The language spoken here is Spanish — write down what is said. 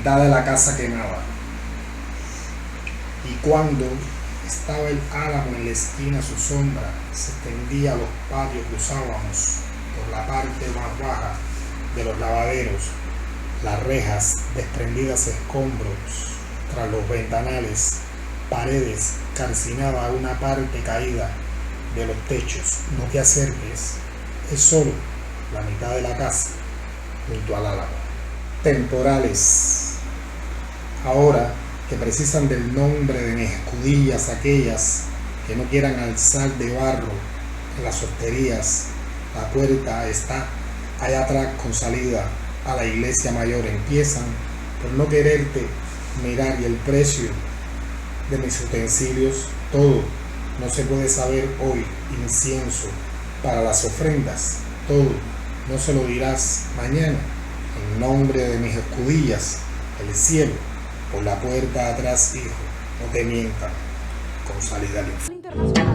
mitad de la casa quemaba. Y cuando estaba el álamo en la esquina, su sombra se extendía a los patios, cruzábamos por la parte más baja de los lavaderos, las rejas desprendidas, escombros tras los ventanales, paredes calcinadas, una parte caída de los techos. No te acerques, es solo la mitad de la casa junto al álamo. Temporales, ahora que precisan del nombre de mis escudillas, aquellas que no quieran alzar de barro en las hosterías. La puerta está allá atrás con salida a la iglesia mayor. Empiezan por no quererte mirar, y el precio de mis utensilios, todo no se puede saber hoy. Incienso para las ofrendas, todo no se lo dirás mañana. En nombre de mis escudillas, el cielo por la puerta atrás, hijo, no te mientan, con salida al infierno.